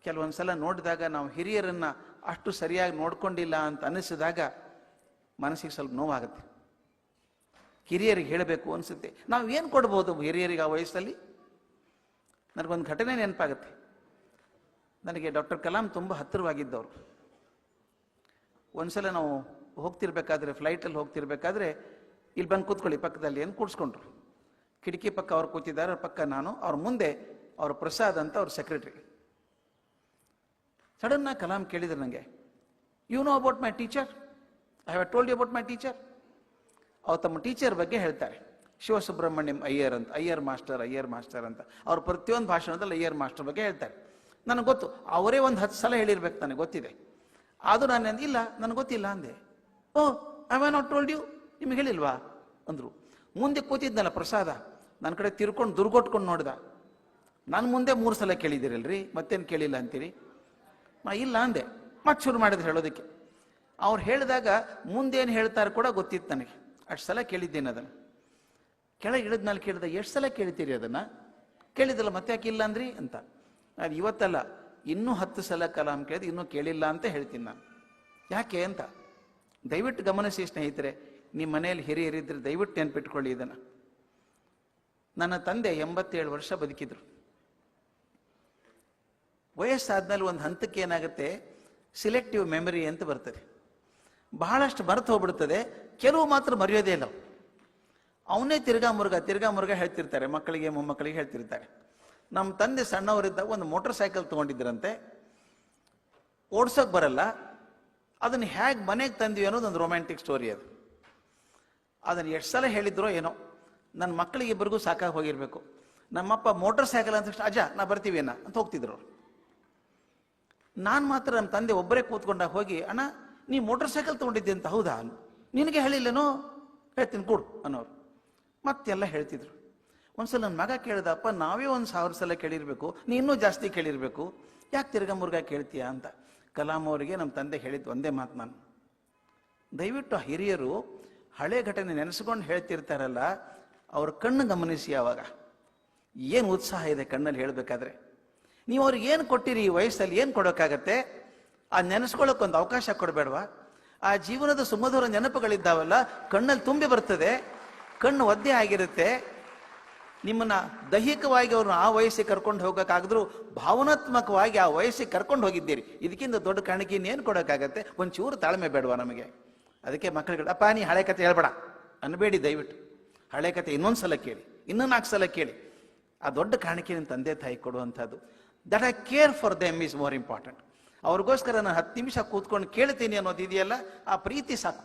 ಕೆಲವೊಂದು ಸಲ ನೋಡಿದಾಗ ನಾವು ಹಿರಿಯರನ್ನು ಅಷ್ಟು ಸರಿಯಾಗಿ ನೋಡ್ಕೊಂಡಿಲ್ಲ ಅಂತ ಅನ್ನಿಸಿದಾಗ ಮನಸ್ಸಿಗೆ ಸ್ವಲ್ಪ ನೋವಾಗುತ್ತೆ. ಹಿರಿಯರಿಗೆ ಹೇಳಬೇಕು ಅನಿಸುತ್ತೆ. ನಾವು ಏನು ಕೊಡ್ಬೋದು ಹಿರಿಯರಿಗೆ ಆ ವಯಸ್ಸಲ್ಲಿ? ನನಗೊಂದು ಘಟನೆ ನೆನಪಾಗುತ್ತೆ. ನನಗೆ ಡಾಕ್ಟರ್ ಕಲಾಂ ತುಂಬ ಹತ್ತಿರವಾಗಿದ್ದವರು. ಒಂದ್ಸಲ ನಾವು ಹೋಗ್ತಿರ್ಬೇಕಾದ್ರೆ, ಫ್ಲೈಟಲ್ಲಿ ಹೋಗ್ತಿರ್ಬೇಕಾದ್ರೆ, ಇಲ್ಲಿ ಬಂದು ಕೂತ್ಕೊಳ್ಳಿ ಪಕ್ಕದಲ್ಲಿ ಏನು ಕೂಡಿಸ್ಕೊಂಡ್ರು. ಕಿಟಕಿ ಪಕ್ಕ ಅವ್ರು ಕೂತಿದ್ದಾರೆ, ಅವ್ರ ಪಕ್ಕ ನಾನು, ಅವ್ರ ಮುಂದೆ ಅವ್ರ ಪ್ರಸಾದ್ ಅಂತ ಅವ್ರ ಸೆಕ್ರೆಟರಿ. ಸಡನ್ನಾಗಿ ಕಲಾಂ ಕೇಳಿದ್ರು ನನಗೆ, you know about my teacher? I have told you about my teacher. ಅವ್ರು ತಮ್ಮ ಟೀಚರ್ ಬಗ್ಗೆ ಹೇಳ್ತಾರೆ, ಶಿವಸುಬ್ರಹ್ಮಣ್ಯಂ ಅಯ್ಯರ್ ಅಂತ, ಅಯ್ಯರ್ ಮಾಸ್ಟರ್ ಅಂತ. ಅವ್ರ ಪ್ರತಿಯೊಂದು ಭಾಷಣದಲ್ಲಿ ಅಯ್ಯರ್ ಮಾಸ್ಟರ್ ಬಗ್ಗೆ ಹೇಳ್ತಾರೆ. ನನಗೆ ಗೊತ್ತು, ಅವರೇ ಒಂದು 10 ಸಲ ಹೇಳಿರ್ಬೇಕು, ನನಗೆ ಗೊತ್ತಿದೆ. ಆದರೂ ನಾನು ಇಲ್ಲ, ನನಗೆ ಗೊತ್ತಿಲ್ಲ ಅಂದೆ. Oh, I have not told you, ನಿಮ್ಗೆ ಹೇಳಿಲ್ವಾ ಅಂದರು. ಮುಂದೆ ಕೂತಿದ್ನಲ್ಲ ಪ್ರಸಾದ, ನನ್ನ ಕಡೆ ತಿರ್ಕೊಂಡು ದುರ್ಗೊಟ್ಕೊಂಡು ನೋಡ್ದ. ನಾನು ಮುಂದೆ 3 ಸಲ ಕೇಳಿದ್ದೀರಲ್ರಿ, ಮತ್ತೇನು ಕೇಳಿಲ್ಲ ಅಂತೀರಿ? ಇಲ್ಲ ಅಂದೆ. ಮತ್ತೆ ಶುರು ಮಾಡಿದ್ರು ಹೇಳೋದಕ್ಕೆ. ಅವ್ರು ಹೇಳಿದಾಗ ಮುಂದೇನು ಹೇಳ್ತಾರೆ ಕೂಡ ಗೊತ್ತಿತ್ತು ನನಗೆ. ಅಷ್ಟು ಸಲ ಕೇಳಿದ್ದೇನೆ ಅದನ್ನು. ಕೆಳಗೆ ಇಳಿದ್ಮೇಲೆ ಕೇಳಿದ, ಎಷ್ಟು ಸಲ ಕೇಳ್ತೀರಿ ಅದನ್ನು? ಕೇಳಿದಲ್ಲ, ಮತ್ತೆ ಯಾಕೆ ಇಲ್ಲ ಅಂದ್ರಿ ಅಂತ. ನಾನು ಇವತ್ತಲ್ಲ, ಇನ್ನೂ 10 ಸಲ ಕಲಾಂ ಕೇಳಿದ, ಇನ್ನೂ ಕೇಳಿಲ್ಲ ಅಂತ ಹೇಳ್ತೀನಿ ನಾನು. ಯಾಕೆ ಅಂತ ದಯವಿಟ್ಟು ಗಮನಿಸಿ ಸ್ನೇಹಿತರೆ. ನಿಮ್ಮ ಮನೆಯಲ್ಲಿ ಹಿರಿಯರಿದ್ದರೆ ದಯವಿಟ್ಟು ನೆನ್ಪಿಟ್ಕೊಳ್ಳಿ ಇದನ್ನು. ನನ್ನ ತಂದೆ 87 ವರ್ಷ ಬದುಕಿದ್ರು. ವಯಸ್ಸಾದ್ಮೇಲೆ ಒಂದು ಹಂತಕ್ಕೆ ಏನಾಗುತ್ತೆ, ಸಿಲೆಕ್ಟಿವ್ ಮೆಮರಿ ಅಂತ ಬರ್ತದೆ. ಬಹಳಷ್ಟು ಮರೆತು ಹೋಗ್ಬಿಡ್ತದೆ, ಕೆಲವು ಮಾತ್ರ ಮರೆಯೋದೇ ಇಲ್ಲ. ಅವನೇ ತಿರ್ಗಾ ಮುರುಗ ಹೇಳ್ತಿರ್ತಾರೆ, ಮಕ್ಕಳಿಗೆ ಮೊಮ್ಮಕ್ಕಳಿಗೆ ಹೇಳ್ತಿರ್ತಾರೆ. ನಮ್ಮ ತಂದೆ ಸಣ್ಣವರಿದ್ದಾಗ ಒಂದು ಮೋಟರ್ ಸೈಕಲ್ ತೊಗೊಂಡಿದ್ರಂತೆ, ಓಡ್ಸೋಕೆ ಬರಲ್ಲ. ಅದನ್ನು ಹೇಗೆ ಮನೆಗೆ ತಂದ್ವಿ ಅನ್ನೋದು ಒಂದು ರೊಮ್ಯಾಂಟಿಕ್ ಸ್ಟೋರಿ ಅದು. ಅದನ್ನು ಎಷ್ಟು ಸಲ ಹೇಳಿದ್ರೋ ಏನೋ, ನನ್ನ ಮಕ್ಕಳಿಗೆ ಇಬ್ಬರಿಗೂ ಸಾಕಾಗಿ ಹೋಗಿರ್ಬೇಕು. ನಮ್ಮಪ್ಪ ಮೋಟರ್ ಸೈಕಲ್ ಅಂತ ತಕ್ಷಣ, ಅಜ್ಜ ನಾ ಬರ್ತೀವಿ ಅಣ್ಣ ಅಂತ ಹೋಗ್ತಿದ್ರು. ನಾನು ಮಾತ್ರ ನಮ್ಮ ತಂದೆ ಒಬ್ಬರೇ ಕೂತ್ಕೊಂಡಾಗ ಹೋಗಿ, ಅಣ್ಣ ನೀ ಮೋಟರ್ ಸೈಕಲ್ ತೊಗೊಂಡಿದ್ದೆ ಅಂತ, ಹೌದಾ? ನಿನಗೆ ಹೇಳಿಲ್ಲೇನೋ? ಹೇಳ್ತೀನಿ ಕೊಡು ಅನ್ನೋರು. ಮತ್ತೆಲ್ಲ ಹೇಳ್ತಿದ್ರು. ಒಂದ್ಸಲ ನನ್ನ ಮಗ ಕೇಳ್ದಪ್ಪ, ನಾವೇ 1000 ಸಲ ಕೇಳಿರ್ಬೇಕು, ನೀ ಇನ್ನೂ ಜಾಸ್ತಿ ಕೇಳಿರ್ಬೇಕು, ಯಾಕೆ ತಿರ್ಗಾ ಮುರುಗ ಕೇಳ್ತೀಯಾ ಅಂತ. ಕಲಾಂ ಅವರಿಗೆ ನಮ್ಮ ತಂದೆ ಹೇಳಿದ್ದು ಒಂದೇ ಮಾತು ನಾನು, ದಯವಿಟ್ಟು ಹಿರಿಯರು ಹಳೆ ಘಟನೆ ನೆನೆಸ್ಕೊಂಡು ಹೇಳ್ತಿರ್ತಾರಲ್ಲ, ಅವ್ರ ಕಣ್ಣು ಗಮನಿಸಿ. ಆವಾಗ ಏನು ಉತ್ಸಾಹ ಇದೆ ಕಣ್ಣಲ್ಲಿ ಹೇಳಬೇಕಾದ್ರೆ. ನೀವು ಅವ್ರಿಗೆ ಏನು ಕೊಟ್ಟಿರಿ, ಈ ವಯಸ್ಸಲ್ಲಿ ಏನು ಕೊಡೋಕ್ಕಾಗತ್ತೆ? ಆ ನೆನೆಸ್ಕೊಳ್ಳೋಕ್ಕೊಂದು ಅವಕಾಶ ಕೊಡಬೇಡವಾ? ಆ ಜೀವನದ ಸುಮಧುರ ನೆನಪುಗಳಿದ್ದಾವಲ್ಲ, ಕಣ್ಣಲ್ಲಿ ತುಂಬಿ ಬರ್ತದೆ, ಕಣ್ಣು ಒದ್ದೆ ಆಗಿರುತ್ತೆ. ನಿಮ್ಮನ್ನ ದೈಹಿಕವಾಗಿ ಅವ್ರನ್ನ ಆ ವಯಸ್ಸಿಗೆ ಕರ್ಕೊಂಡು ಹೋಗೋಕ್ಕಾಗಿದ್ರು, ಭಾವನಾತ್ಮಕವಾಗಿ ಆ ವಯಸ್ಸಿಗೆ ಕರ್ಕೊಂಡು ಹೋಗಿದ್ದೀರಿ. ಇದಕ್ಕಿಂತ ದೊಡ್ಡ ಕಾಣಿಕೆ ಇನ್ನೇನು ಕೊಡೋಕ್ಕಾಗತ್ತೆ? ಒಂಚೂರು ತಾಳ್ಮೆ ಬೇಡವಾ ನಮಗೆ? ಅದಕ್ಕೆ ಮಕ್ಕಳಿಗೆ, ಅಪ್ಪ ನೀ ಹಳೆ ಕತೆ ಹೇಳ್ಬೇಡ ಅನ್ಬೇಡಿ ದಯವಿಟ್ಟು. ಹಳೆ ಕತೆ ಇನ್ನೊಂದು ಸಲ ಕೇಳಿ, ಇನ್ನೂ 4 ಸಲ ಕೇಳಿ. ಆ ದೊಡ್ಡ ಕಾಣಿಕೆ ನಿಮ್ಮ ತಂದೆ ತಾಯಿ ಕೊಡುವಂಥದ್ದು. That I care for them is more important. ಅವ್ರಿಗೋಸ್ಕರ ನಾನು 10 ನಿಮಿಷ ಕೂತ್ಕೊಂಡು ಕೇಳ್ತೀನಿ ಅನ್ನೋದು ಇದೆಯಲ್ಲ, ಆ ಪ್ರೀತಿ ಸಾಕು.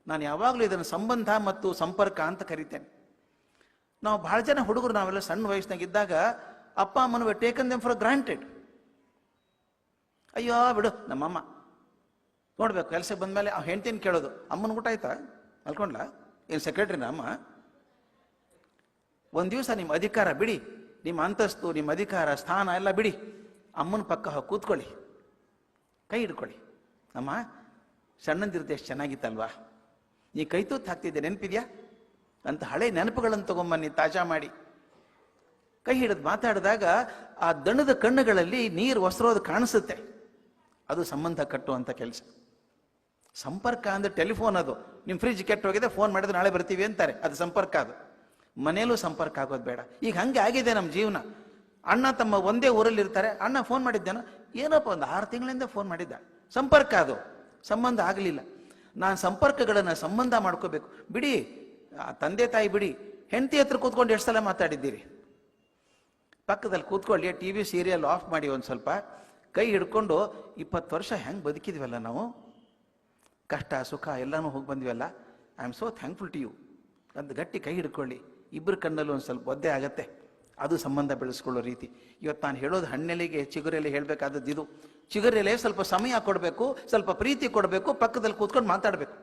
ನಾನು ಯಾವಾಗಲೂ ಇದನ್ನು ಸಂಬಂಧ ಮತ್ತು ಸಂಪರ್ಕ ಅಂತ ಕರಿತೇನೆ. ನಾವು ಬಹಳ ಜನ ಹುಡುಗರು, ನಾವೆಲ್ಲ ಸಣ್ಣ ವಯಸ್ಸಿನಾಗಿದ್ದಾಗ ಅಪ್ಪ ಅಮ್ಮನ ಟೇಕನ್ ದೆಮ್ ಫಾರ್ ಗ್ರಾಂಟೆಡ್. ಅಯ್ಯೋ ಬಿಡು, ನಮ್ಮಮ್ಮ ನೋಡ್ಬೇಕು, ಕೆಲಸಕ್ಕೆ ಬಂದಮೇಲೆ ಆ ಹೆಂಡ್ತಿನ ಕೇಳೋದು, ಅಮ್ಮನ ಊಟ ಆಯ್ತಾ ಅಲ್ಕೊಂಡ್ಲ, ಏನು ಸೆಕ್ರೆಟ್ರಿನ ಅಮ್ಮ? ಒಂದು ದಿವಸ ನಿಮ್ಮ ಅಧಿಕಾರ ಬಿಡಿ, ನಿಮ್ಮ ಅಂತಸ್ತು, ನಿಮ್ಮ ಅಧಿಕಾರ, ಸ್ಥಾನ ಎಲ್ಲ ಬಿಡಿ, ಅಮ್ಮನ ಪಕ್ಕ ಹೋಗಿ ಕೂತ್ಕೊಳ್ಳಿ, ಕೈ ಹಿಡ್ಕೊಳ್ಳಿ. ಅಮ್ಮ ಸಣ್ಣಂದಿರುತ್ತೆ ಎಷ್ಟು ಚೆನ್ನಾಗಿತ್ತಲ್ವಾ, ನೀ ಕೈ ತೂತು ಹಾಕ್ತಿದ್ದೆ ನೆನಪಿದ್ಯಾ ಅಂತ ಹಳೆ ನೆನಪುಗಳನ್ನು ತಗೊಂಬನ್ನಿ, ತಾಜಾ ಮಾಡಿ. ಕೈ ಹಿಡಿದು ಮಾತಾಡಿದಾಗ ಆ ದಣದ ಕಣ್ಣುಗಳಲ್ಲಿ ನೀರು ಒಸರೋದು ಕಾಣಿಸುತ್ತೆ. ಅದು ಸಂಬಂಧ ಕಟ್ಟುವಂಥ ಕೆಲಸ. ಸಂಪರ್ಕ ಅಂದ್ರೆ ಟೆಲಿಫೋನ್. ಅದು ನಿಮ್ಮ ಫ್ರಿಜ್ ಕೆಟ್ಟೋಗಿದೆ, ಫೋನ್ ಮಾಡಿದ್ರೆ ನಾಳೆ ಬರ್ತೀವಿ ಅಂತಾರೆ, ಅದು ಸಂಪರ್ಕ. ಅದು ಮನೆಯಲ್ಲೂ ಸಂಪರ್ಕ ಆಗೋದು ಬೇಡ. ಈಗ ಹಂಗೆ ಆಗಿದೆ ನಮ್ಮ ಜೀವನ. ಅಣ್ಣ ತಮ್ಮ ಒಂದೇ ಊರಲ್ಲಿ ಇರ್ತಾರೆ, ಅಣ್ಣ ಫೋನ್ ಮಾಡಿದ್ದೇನೋ, ಏನಪ್ಪ ಒಂದು 6 ತಿಂಗಳಿಂದ ಫೋನ್ ಮಾಡಿದ್ದ, ಸಂಪರ್ಕ. ಅದು ಸಂಬಂಧ ಆಗಲಿಲ್ಲ. ನಾನು ಸಂಪರ್ಕಗಳನ್ನು ಸಂಬಂಧ ಮಾಡ್ಕೋಬೇಕು. ಬಿಡಿ ತಂದೆ ತಾಯಿ ಬಿಡಿ, ಹೆಂಡತಿ ಹತ್ರ ಕೂತ್ಕೊಂಡು ಎಷ್ಟು ಸಲ ಮಾತಾಡಿದ್ದೀರಿ? ಪಕ್ಕದಲ್ಲಿ ಕೂತ್ಕೊಳ್ಳಿ, TV ಸೀರಿಯಲ್ ಆಫ್ ಮಾಡಿ, ಒಂದು ಸ್ವಲ್ಪ ಕೈ ಹಿಡ್ಕೊಂಡು 20 ವರ್ಷ ಹೆಂಗೆ ಬದುಕಿದ್ವಲ್ಲ ನಾವು, ಕಷ್ಟ ಸುಖ ಎಲ್ಲನೂ ಹೋಗಿ ಬಂದ್ವಲ್ಲ, I am so thankful to you ಅಂತ ಗಟ್ಟಿ ಕೈ ಹಿಡ್ಕೊಳ್ಳಿ. ಇಬ್ಬರು ಕಣ್ಣಲ್ಲೂ ಒಂದು ಸ್ವಲ್ಪ ಒದ್ದೆ ಆಗತ್ತೆ. ಅದು ಸಂಬಂಧ ಬೆಳೆಸ್ಕೊಳ್ಳೋ ರೀತಿ. ಇವತ್ತು ನಾನು ಹೇಳೋದು ಹಣ್ಣೆಲೆಗೆ ಚಿಗುರೆಲೆ ಹೇಳಬೇಕಾದದ್ದು ಇದು. ಚಿಗುರೆಲೆ ಸ್ವಲ್ಪ ಸಮಯ ಕೊಡಬೇಕು, ಸ್ವಲ್ಪ ಪ್ರೀತಿ ಕೊಡಬೇಕು, ಪಕ್ಕದಲ್ಲಿ ಕೂತ್ಕೊಂಡು ಮಾತಾಡಬೇಕು.